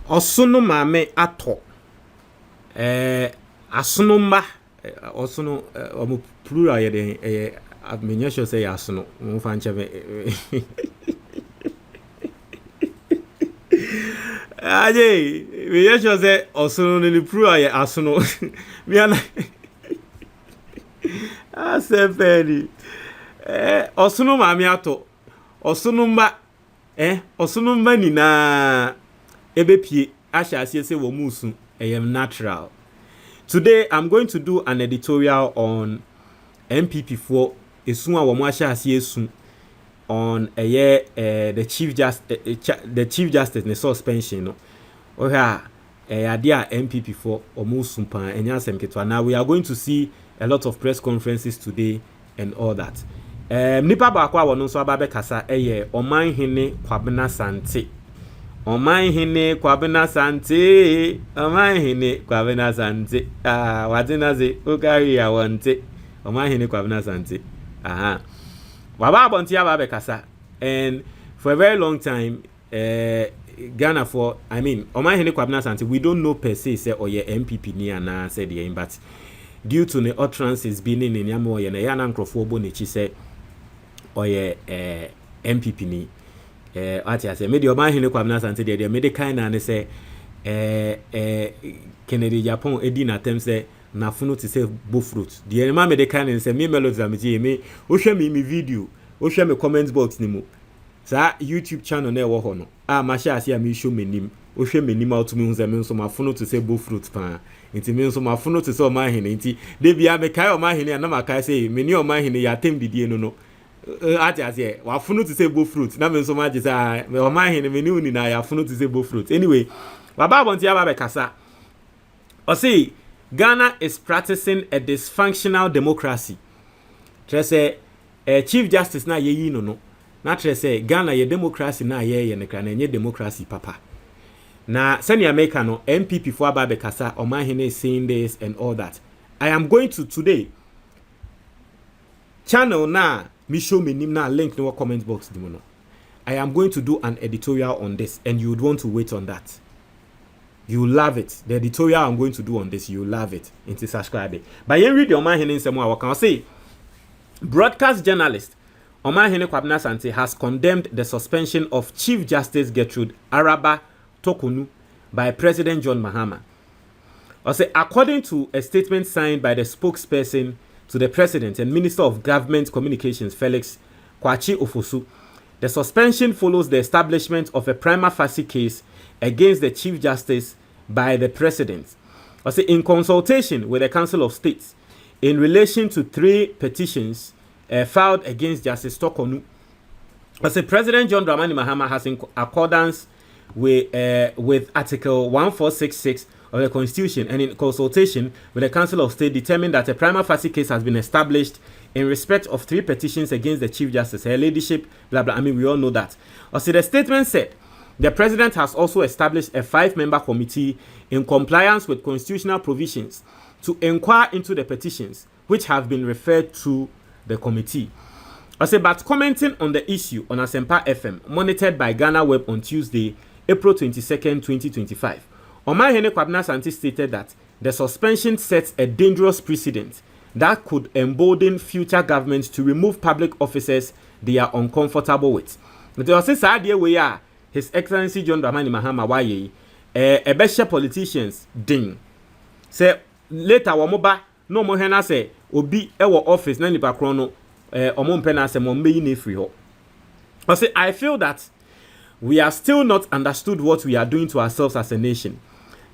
Osono mame ato. Asono mba. Osono omo plural yede menya sure say asono. Mo fa nchebe. Aje, menya sure say osono ni plural ye asono. Mi ana. Asante. Osono mame ato. Osono mba. Osono mba ni na ebepie ashasi say wo musu natural. Today I'm going to do an editorial on MPP for esu a wo ashasi esu on the chief justice ne suspension no. Oha ade a MPP for omusu pan enya asem ketwa. Now we are going to see a lot of press conferences today and all that. Nipa ba kwa wono so aba be kasa Omanhene Kwabena Asante. Omanhene Kwabena Asante. Omanhene Kwabena Asante. Wadina ze ukari ya wante. Omanhene Kwabena Asante. Baba abonti aba be kasa. And for a very long time Ghana for Omanhene Kwabena Asante, we don't know per se say oye MPP ni ana said the but due to the utterances being in Yamo and Yana Crofo Nichi say oye MPP ni ati ase me de Omanhene Kwabena Asante de me de kind na say Kennedy Japan edi na tem say na funu to say bo fruit de ma me de kind say me melodies am ji me o hwe me video o hwe me comment box ni mu sa YouTube channel na e wo ho no ma sha ase am show menim o hwe menim out me hunze me nso ma funu to say bo fruit pa nti me nso ma funu to say Omanhene nti de bia me kai Omanhene na ma kai say me ni Omanhene ya tem bidie no ati ase wa funu to say bo fruit na me nso ma je say Omanhene me ni uni na ya funu to say bo fruit. Anyway, baba bonti aba be kasa o say Ghana is practicing a dysfunctional democracy. Say chief justice na ye no na say Ghana ye democracy na ye ne kra na nye democracy papa. Na senior maker no MPP for aba be kasa Omanhene is saying this and all that. I am going to today channel na me show me name na link no comment box di mo no. I am going to do an editorial on this and you would want to wait on that. You love it. The editorial I'm going to do on this, you love it. Into subscribe. But you read the Omanhene in some way, can say broadcast journalist Omanhene Kwabena Asante has condemned the suspension of Chief Justice Gertrude Araba Tokunu by President John Mahama. I say according to a statement signed by the spokesperson to the President and Minister of Government Communications Felix Kwachi Ofosu, the suspension follows the establishment of a prima facie case against the Chief Justice by the President. I say in consultation with the Council of States in relation to 3 petitions filed against Justice Tokonu. I say President John Dramani Mahama has, in accordance with Article 1466 of the Constitution and in consultation with the Council of State, determined that a prima facie case has been established in respect of 3 petitions against the Chief Justice, her ladyship, blah blah. We all know that. Also, the statement said the President has also established a 5-member committee in compliance with constitutional provisions to inquire into the petitions which have been referred to the committee. I say, but commenting on the issue on Asempa FM, monitored by Ghana Web on Tuesday, April 22nd, 2025, Omanhene Kwabena Asante stated that the suspension sets a dangerous precedent that could embolden future governments to remove public officers they are uncomfortable with. But there was a idea where His Excellency John Dramani Mahama waye ebeshe politicians ding. Say later wamoba no mo hena say obi ewo office na nipa kro no omo mpena say mo mbeyi na free ho. I feel that we are still not understood what we are doing to ourselves as a nation.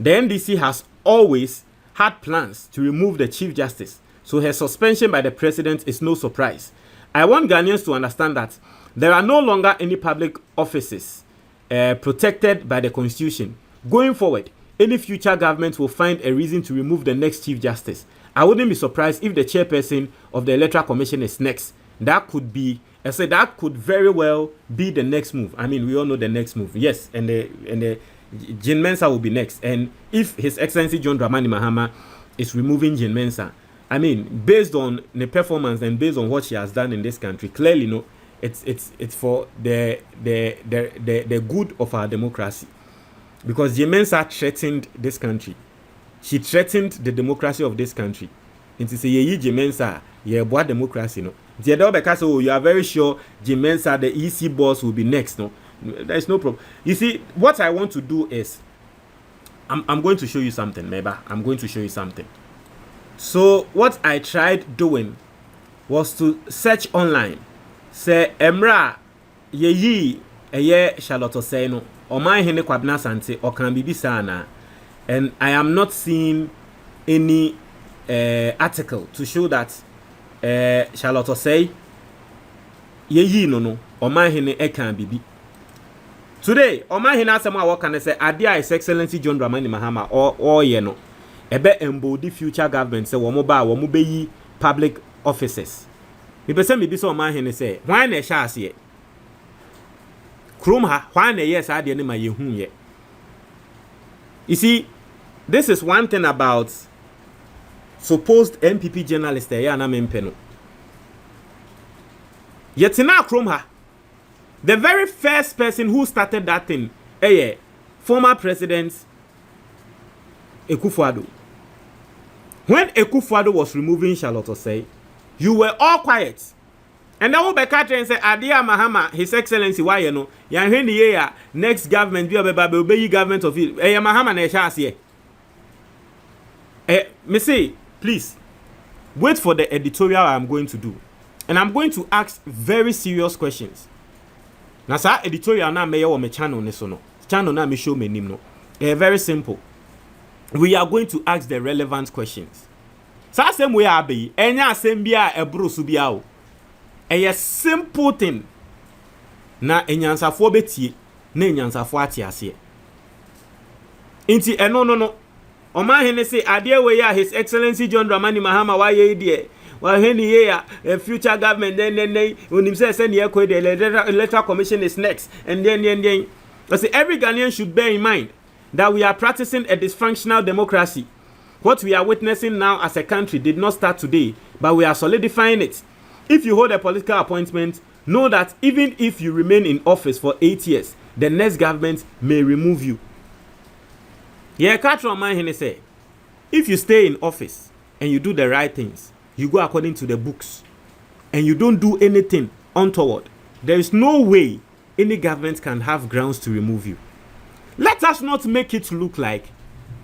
The NDC has always had plans to remove the Chief Justice, so her suspension by the President is no surprise. I want Ghanaians to understand that there are no longer any public offices protected by the Constitution. Going forward, any future government will find a reason to remove the next Chief Justice. I wouldn't be surprised if the chairperson of the Electoral Commission is next. That could be, I said that could very well be the next move. I mean, we all know the next move. Yes, and the Jin Mensa will be next. And if His Excellency John Dramani Mahama is removing Jin Mensa, I mean, based on the performance and based on what she has done in this country, clearly, no, it's for the good of our democracy. because Jemensa threatened this country. She threatened the democracy of this country. And to say ye Jemensa, ye boa democracy no. The other because you are very sure Jemensa, the EC boss, will be next. No, there's no problem. You see, what I want to do is I'm going to show you something, Meba. I'm going to show you something. So what I tried doing was to search online. Say Emra ye Charlotte Osei Omanhene Kwabena Asante or can be sana. And I am not seeing any article to show that Charlotte Osei ye no Omanhene can be. Today, Omanhene asema what can I say? Adia His Excellency John Dramani Mahama or ye no. Ebe embody future government say womo ba womo be yi public offices. Me be say me bi so Omanhene say why na sha ase krom ha why na yes ade ne ma ye hu ye. You see, this is one thing about supposed MPP journalist here na mempe no. Yetina krom ha, the very first person who started that thing former president Akufo-Addo. When Akufo-Addo was removing Charlotte Osei, you were all quiet. And then we be and say, Adia Mahama, His Excellency, why you know? Yan year next government be government of it. Mahama na shasi. Me say, please wait for the editorial I'm going to do, and I'm going to ask very serious questions. Now, sir, editorial na me me channel ne so no. Channel na me show me nim no. Very simple. We are going to ask the relevant questions. So same way abi enya asem bia ebro so bia o. A simple thing. Na enyansafo betie na enyansafo ate ase. Inti no. Omanhene say ade we ya His Excellency John Dramani Mahama wa ye die. Wa heni ye ya future government then onim say ne ekwe the electoral commission is next and then I say every Ghanaian should bear in mind that we are practicing a dysfunctional democracy. What we are witnessing now as a country did not start today, but we are solidifying it. If you hold a political appointment, know that even if you remain in office for 8 years, the next government may remove you. Yeah, Katron Omanhene say, if you stay in office and you do the right things, you go according to the books, and you don't do anything untoward, there is no way any government can have grounds to remove you. Let us not make it look like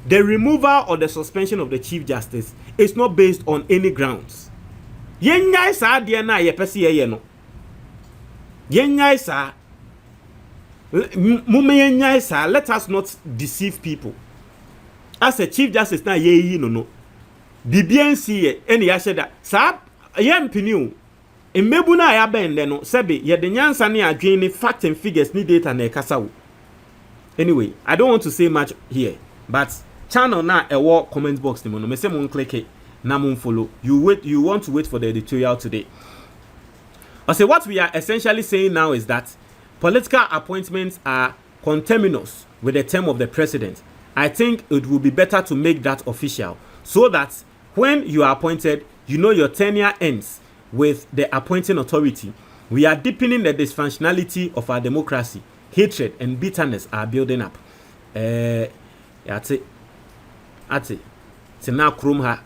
the removal or the suspension of the Chief Justice is not based on any grounds. Yenyai sa de na ye pese ye no. Yenyai sa mumenyai sa, let us not deceive people. As a Chief Justice na ye no. BBNC ye eni ya sheda sa ye mpiniu emmebu na ya bende no sebe ye de nyansa ne adwen ni fact and figures ni data na ekasa wo. Anyway, I don't want to say much here, but channel na a comment box ni mo no me say mo click it na mo follow. You want to wait for the editorial today. I say what we are essentially saying now is that political appointments are conterminous with the term of the president. I think it will be better to make that official so that when you are appointed, you know your tenure ends with the appointing authority. We are deepening the dysfunctionality of our democracy. Hatred and bitterness are building up. That's it. So now Chrome ha.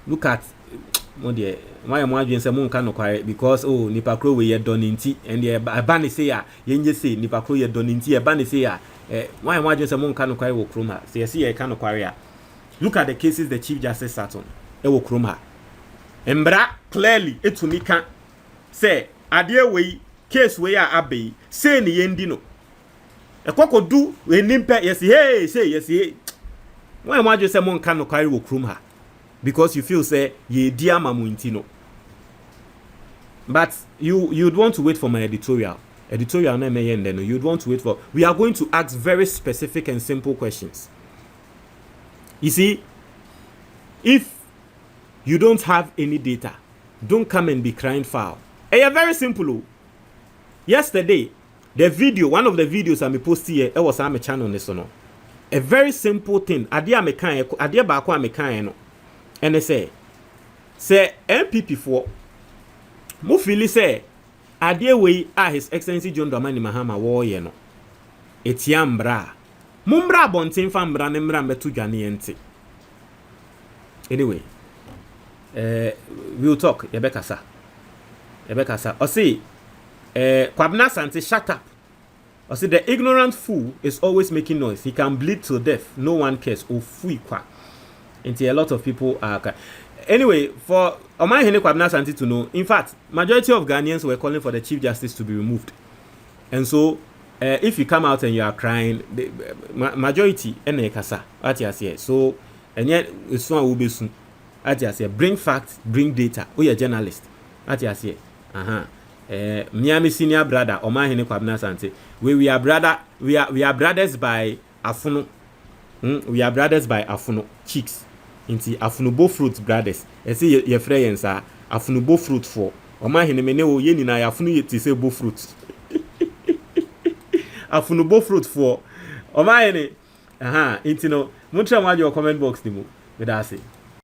Look at why am I doing some because nipa kro we ye doninti and the abani say ya yenye say nipa kro ye doninti abani say ya why am I doing some wo Chrome ha. So you see a kind of quarry. Look at the cases the Chief Justice sat on. Wo Chrome ha. Embra clearly etumi kan say ade we case we ya abe say ni yendi no. Ekokodu we nimpe yes hey say yes hey. Why am I just say mon kan no carry wo Chrome ha? Because you feel say ye dia mamuntino. But you'd want to wait for my editorial. Editorial na me yende no. You'd want to wait for. We are going to ask very specific and simple questions. You see, if you don't have any data, don't come and be crying foul. Very simple. Yesterday, the video, one of the videos I posted here, it was on my channel. A very simple thing. Adia ba kwa mekan no. And they say MPP for mo feel say adia we His Excellency John Dramani Mahama wo ye no. Etiambra Mumbra bontin fa mbra ne mbra mbetu dwane ente. Anyway, we'll talk. Yebekasa. Osi, Kwabena Asante, shut up. Osi, the ignorant fool is always making noise. He can bleed to death. No one cares. Oh, fui kwa. Until a lot of people are. Anyway, for Omanhene Kwabena Asante to know, in fact, majority of Ghanaians were calling for the Chief Justice to be removed. And so, if you come out and you are crying, the majority, kasa, so, and yet, it's one will be soon. Bring facts, bring data. Oh, you're a journalist. Miami senior brother, Omanhene Kwabena Asante. We are brothers by Afuno. We are brothers by Afuno. Chicks. Inti Afunubo fruit brothers. I see your friends are Afunubo fruit for. Omanhene mene o ye nina Afunu ye ti se bo fruit. Afunubo fruit for. Omanhene. Inti no. Muntra mwa your comment box ni mo. With us.